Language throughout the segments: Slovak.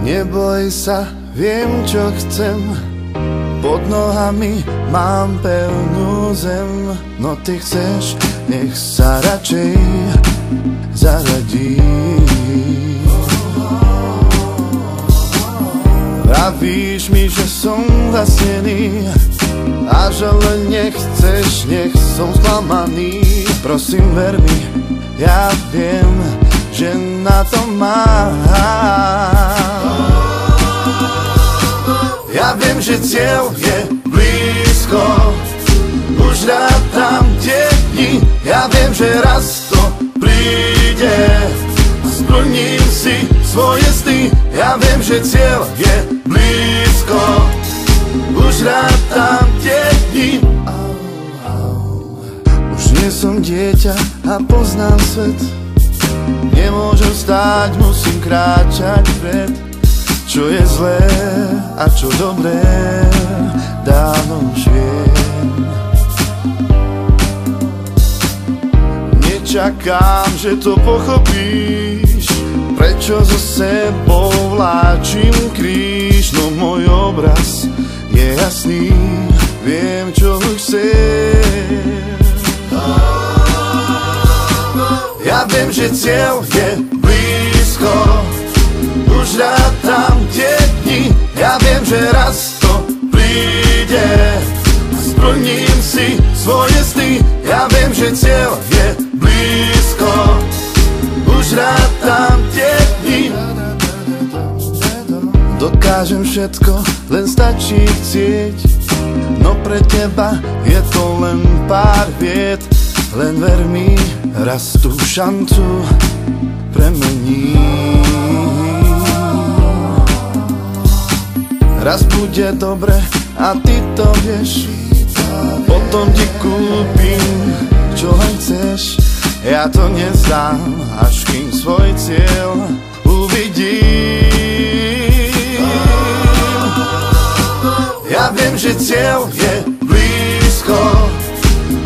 Neboj sa, viem čo chcem, pod nohami mám pevnú zem. No ty chceš, nech sa radšej zaradí. Pravíš mi, že som zasnený a že len nechceš, nech som sklamaný. Prosím, ver mi, ja viem, že na to mám. Ja viem, že cieľ je blízko, už rátam tie dni. Ja viem, že raz to príde, splním si svoje sny. Ja viem, že cieľ je blízko, už rátam tie dni. Už nie som dieťa a poznám svet, nemôžem stáť, musím kráčať vpred. Čo je zlé a čo dobré, dávno už viem. Nečakám, že to pochopíš, prečo so sebou vláčim kríž. No môj obraz je jasný, viem, čo chcem. Ja viem, že cieľ je blízko, už rátam tie dni. Ja viem, že raz to príde, splním si svoje sny. Ja viem, že cieľ je blízko, už rátam tie dni. Dokážem všetko, len stačí chcieť, no pre teba je to len pár viet. Len ver mi, raz tú šancu premení. Raz bude dobre a ty to vieš, potom ti kúpim, čo len chceš. Ja to nezdám, až kým svoj cieľ uvidím. Ja viem, že cieľ je blízko,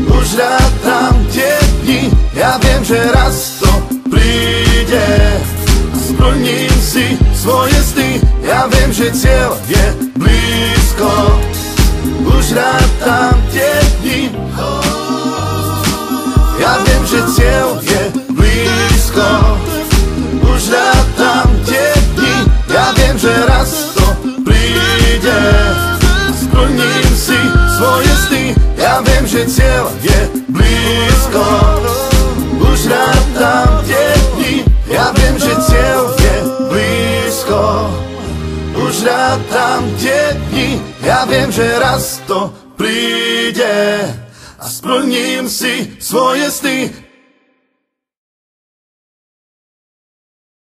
už rátam tie dni. Ja viem, že raz to príde, splním si svoje sny. Ja viem, že cieľ je blízko, už rátam tie dni. Ja viem, že cieľ je blízko, už rátam tie dni. Ja viem, že raz to príde, splním si svoje sny. Ja viem, že cieľ je blízko, už rátam tie dni. Ja viem, že cieľ je blízko, už rátam tie dni. Ja viem, že raz to príde a splním si svoje sny.